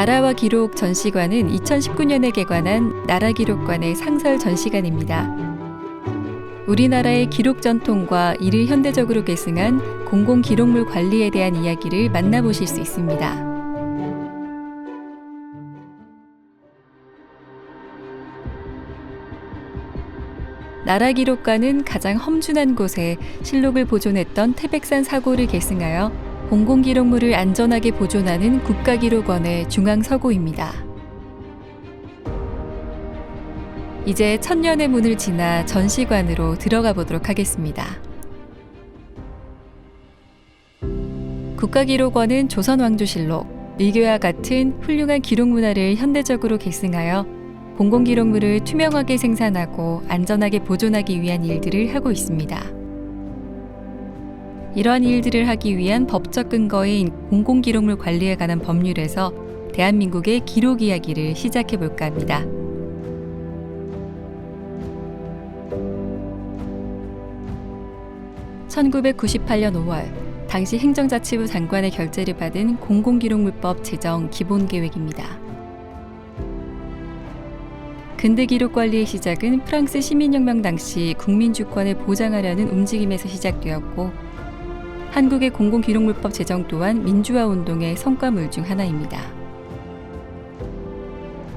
나라와 기록 전시관은 2019년에 개관한 나라기록관의 상설 전시관입니다. 우리나라의 기록 전통과 이를 현대적으로 계승한 공공기록물 관리에 대한 이야기를 만나보실 수 있습니다. 나라기록관은 가장 험준한 곳에 실록을 보존했던 태백산 사고를 계승하여 공공기록물을 안전하게 보존하는 국가기록원의 중앙서고입니다. 이제 천년의 문을 지나 전시관으로 들어가 보도록 하겠습니다. 국가기록원은 조선왕조실록, 일교와 같은 훌륭한 기록문화를 현대적으로 계승하여 공공기록물을 투명하게 생산하고 안전하게 보존하기 위한 일들을 하고 있습니다. 이러한 일들을 하기 위한 법적 근거인 공공기록물 관리에 관한 법률에서 대한민국의 기록 이야기를 시작해 볼까 합니다. (1998년 5월) 당시 행정자치부 장관의 결재를 받은 공공기록물법 제정 기본계획입니다. 근대기록 관리의 시작은 프랑스 시민혁명 당시 국민주권을 보장하려는 움직임에서 시작되었고, 한국의 공공기록물법 제정 또한 민주화운동의 성과물 중 하나입니다.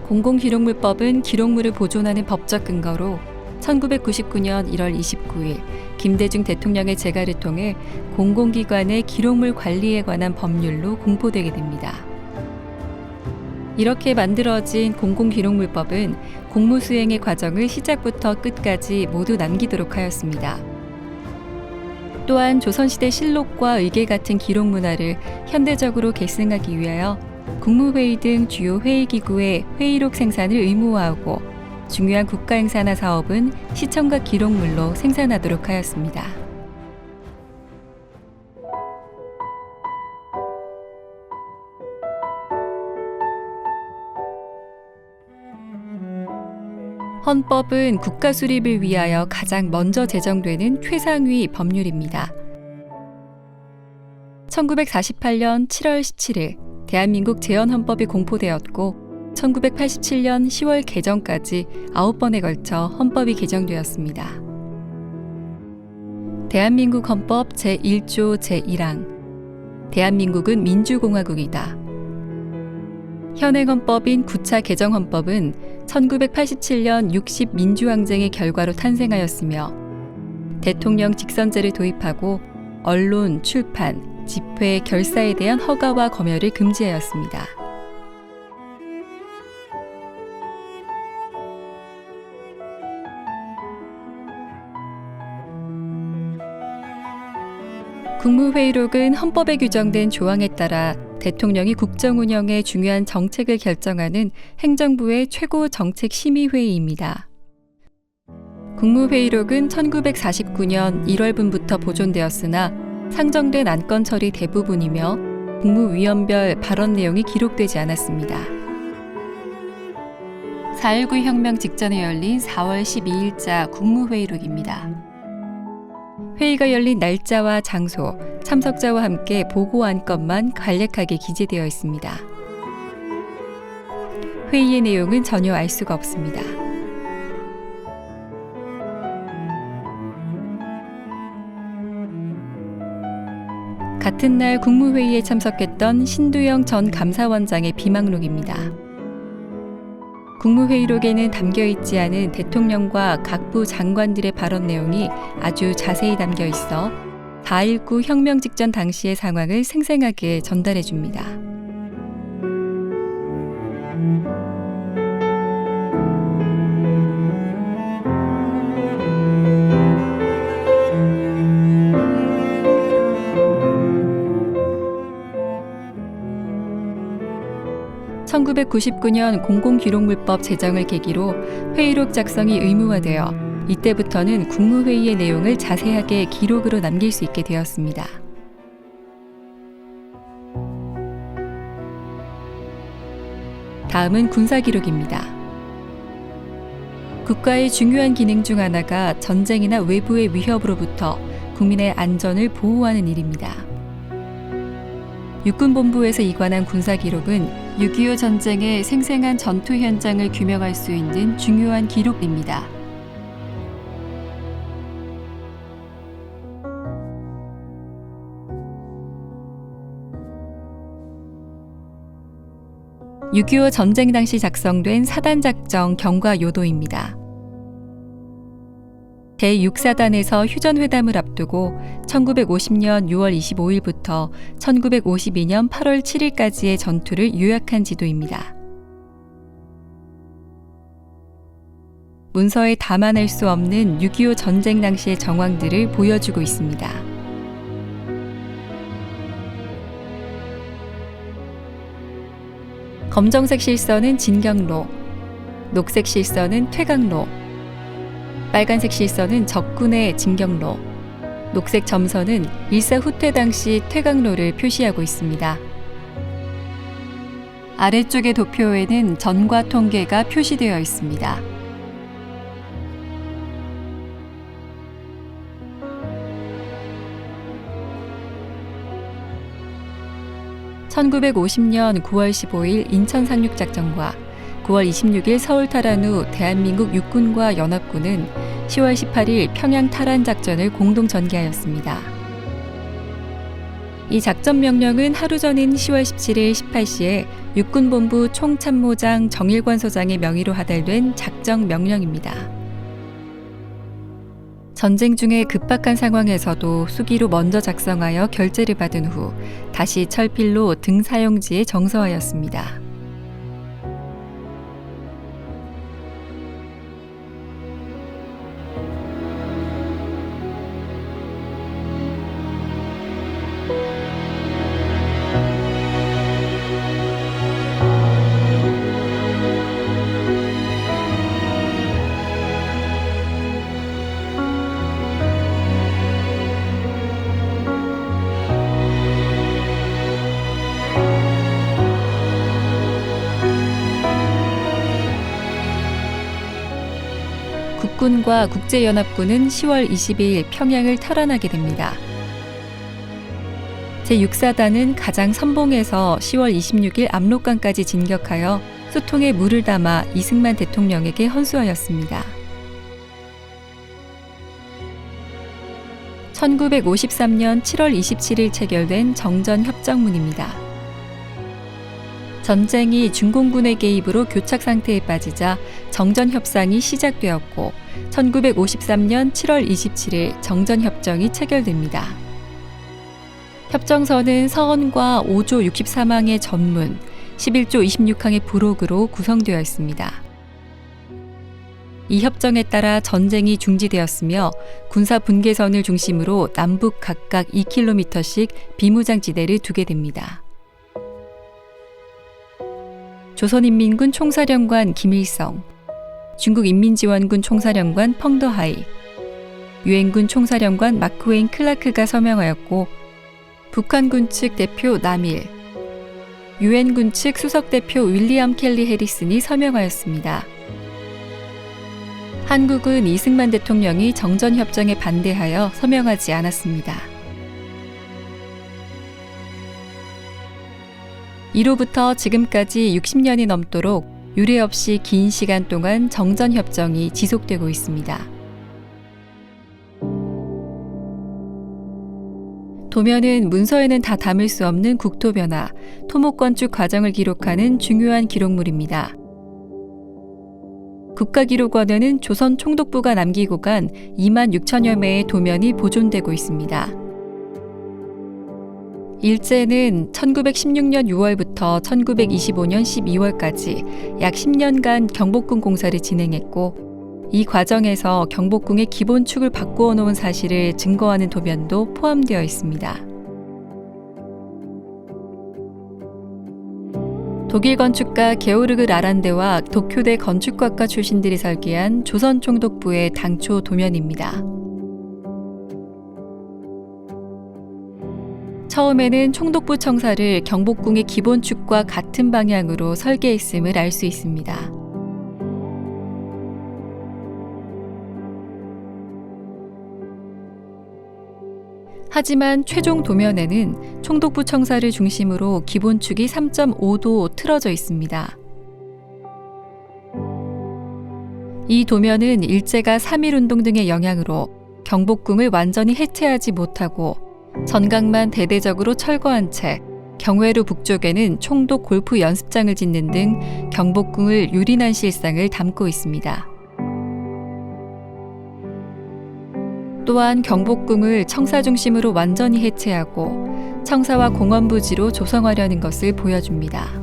공공기록물법은 기록물을 보존하는 법적 근거로 1999년 1월 29일 김대중 대통령의 재가를 통해 공공기관의 기록물 관리에 관한 법률로 공포되게 됩니다. 이렇게 만들어진 공공기록물법은 공무수행의 과정을 시작부터 끝까지 모두 남기도록 하였습니다. 또한 조선시대 실록과 의궤 같은 기록 문화를 현대적으로 계승하기 위하여 국무회의 등 주요 회의기구의 회의록 생산을 의무화하고 중요한 국가행사나 사업은 시청각 기록물로 생산하도록 하였습니다. 헌법은 국가 수립을 위하여 가장 먼저 제정되는 최상위 법률입니다. 1948년 7월 17일 대한민국 재헌헌법이 공포되었고 1987년 10월 개정까지 9번에 걸쳐 헌법이 개정되었습니다. 대한민국 헌법 제1조 제1항 대한민국은 민주공화국이다. 현행 헌법인 9차 개정헌법은 1987년 60 민주항쟁의 결과로 탄생하였으며 대통령 직선제를 도입하고 언론, 출판, 집회, 결사에 대한 허가와 검열을 금지하였습니다. 국무회의록은 헌법에 규정된 조항에 따라 대통령이 국정 운영의 중요한 정책을 결정하는 행정부의 최고 정책심의회의입니다. 국무회의록은 1949년 1월분부터 보존되었으나 상정된 안건 처리 대부분이며 국무위원별 발언 내용이 기록되지 않았습니다. 4.19 혁명 직전에 열린 4월 12일자 국무회의록입니다. 회의가 열린 날짜와 장소, 참석자와 함께 보고 안건만 간략하게 기재되어 있습니다. 회의의 내용은 전혀 알 수가 없습니다. 같은 날 국무회의에 참석했던 신두영 전 감사원장의 비망록입니다. 국무회의록에는 담겨있지 않은 대통령과 각부 장관들의 발언 내용이 아주 자세히 담겨 있어 4.19 혁명 직전 당시의 상황을 생생하게 전달해 줍니다. (1999년) 공공기록물법 제정을 계기로 회의록 작성이 의무화되어 이때부터는 국무회의의 내용을 자세하게 기록으로 남길 수 있게 되었습니다. 다음은 군사기록입니다. 국가의 중요한 기능 중 하나가 전쟁이나 외부의 위협으로부터 국민의 안전을 보호하는 일입니다. 육군본부에서 이관한 군사기록은 6.25 전쟁의 생생한 전투 현장을 규명할 수 있는 중요한 기록입니다. (6.25) 전쟁 당시 작성된 사단작전 경과 요도입니다. 제6사단에서 휴전회담을 앞두고 1950년 6월 25일부터 1952년 8월 7일까지의 전투를 요약한 지도입니다. 문서에 담아낼 수 없는 6.25 전쟁 당시의 정황들을 보여주고 있습니다. 검정색 실선은 진경로, 녹색 실선은 퇴각로, 빨간색 실선은 적군의 진경로, 녹색 점선은 일사 후퇴 당시 퇴각로를 표시하고 있습니다. 아래쪽의 도표에는 전과 통계가 표시되어 있습니다. (1950년 9월 15일) 인천 상륙작전과 9월 26일 서울 탈환 후 대한민국 육군과 연합군은 10월 18일 평양 탈환 작전을 공동 전개하였습니다. 이 작전 명령은 하루 전인 10월 17일 18시에 육군본부 총참모장 정일관 소장의 명의로 하달된 작전 명령입니다. 전쟁 중에 급박한 상황에서도 수기로 먼저 작성하여 결재를 받은 후 다시 철필로 등 사용지에 정서하였습니다. 국군과 국제연합군은 10월 22일 평양을 탈환하게 됩니다. 제6사단은 가장 선봉에서 10월 26일 압록강까지 진격하여 수통에 물을 담아 이승만 대통령에게 헌수하였습니다. 1953년 7월 27일 체결된 정전협정문입니다. 전쟁이 중공군의 개입으로 교착 상태에 빠지자 정전협상이 시작되었고 1953년 7월 27일 정전협정이 체결됩니다. 협정서는 서원과 5조 63항의 전문, 11조 26항의 부록으로 구성되어 있습니다. 이 협정에 따라 전쟁이 중지되었으며 군사 분계선을 중심으로 남북 각각 2km씩 비무장지대를 두게 됩니다. 조선인민군 총사령관 김일성, 중국인민지원군 총사령관 펑더하이, 유엔군 총사령관 마크웨인 클라크가 서명하였고 북한군 측 대표 남일, 유엔군 측 수석대표 윌리엄 켈리 해리슨이 서명하였습니다. 한국은 이승만 대통령이 정전협정에 반대하여 서명하지 않았습니다. 이로부터 지금까지 60년이 넘도록 유례 없이 긴 시간 동안 정전협정이 지속되고 있습니다. 도면은 문서에는 다 담을 수 없는 국토 변화, 토목 건축 과정을 기록하는 중요한 기록물입니다. 국가기록원에는 조선 총독부가 남기고 간 2만 6천여 매의 도면이 보존되고 있습니다. 일제는 1916년 6월부터 1925년 12월까지 약 10년간 경복궁 공사를 진행했고 이 과정에서 경복궁의 기본축을 바꾸어 놓은 사실을 증거하는 도면도 포함되어 있습니다. 독일 건축가 게오르그 라란데와 도쿄대 건축학과 출신들이 설계한 조선 총독부의 당초 도면입니다. 처음에는 총독부 청사를 경복궁의 기본축과 같은 방향으로 설계했음을 알 수 있습니다. 하지만 최종 도면에는 총독부 청사를 중심으로 기본축이 3.5도 틀어져 있습니다. 이 도면은 일제가 3.1운동 등의 영향으로 경복궁을 완전히 해체하지 못하고 전각만 대대적으로 철거한 채 경회로 북쪽에는 총독 골프 연습장을 짓는 등 경복궁을 유린한 실상을 담고 있습니다. 또한 경복궁을 청사 중심으로 완전히 해체하고 청사와 공원 부지로 조성하려는 것을 보여줍니다.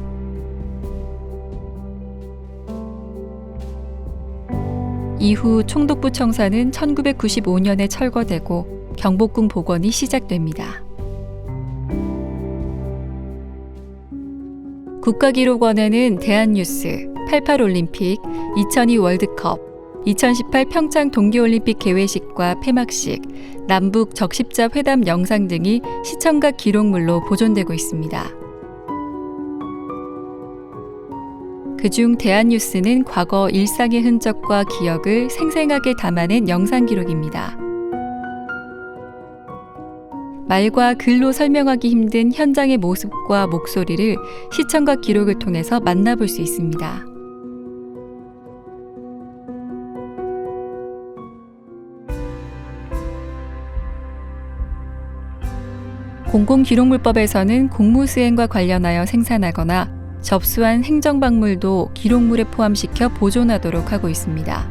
이후 총독부 청사는 1995년에 철거되고 경복궁 복원이 시작됩니다. 국가기록원에는 대한뉴스, 88올림픽, 2002 월드컵, 2018 평창 동계올림픽 개회식과 폐막식, 남북 적십자 회담 영상 등이 시청각 기록물로 보존되고 있습니다. 그중 대한뉴스는 과거 일상의 흔적과 기억을 생생하게 담아낸 영상 기록입니다. 말과 글로 설명하기 힘든 현장의 모습과 목소리를 시청각 기록을 통해서 만나볼 수 있습니다. 공공기록물법에서는 공무수행과 관련하여 생산하거나 접수한 행정박물도 기록물에 포함시켜 보존하도록 하고 있습니다.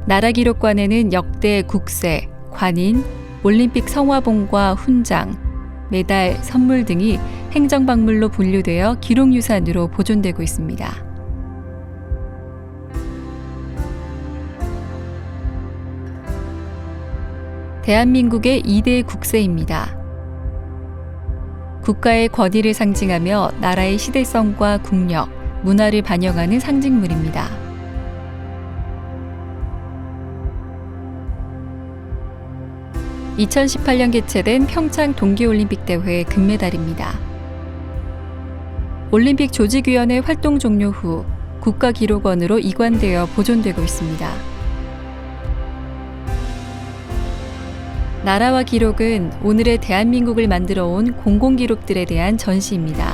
나라기록관에는 역대 국세, 관인, 올림픽 성화봉과 훈장, 메달, 선물 등이 행정박물로 분류되어 기록유산으로 보존되고 있습니다. 대한민국의 2대 국세입니다. 국가의 권위를 상징하며 나라의 시대성과 국력, 문화를 반영하는 상징물입니다. (2018년) 개최된 평창 동계올림픽 대회 금메달입니다. 올림픽 조직위원회 활동 종료 후 국가기록원으로 이관되어 보존되고 있습니다. 나라와 기록은 오늘의 대한민국을 만들어 온 공공기록들에 대한 전시입니다.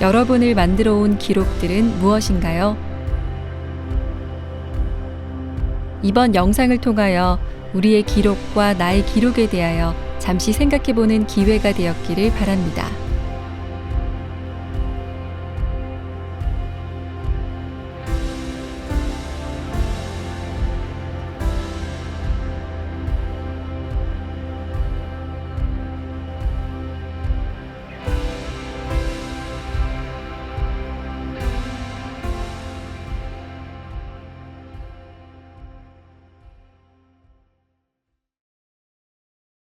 여러분을 만들어 온 기록들은 무엇인가요? 이번 영상을 통하여 우리의 기록과 나의 기록에 대하여 잠시 생각해보는 기회가 되었기를 바랍니다.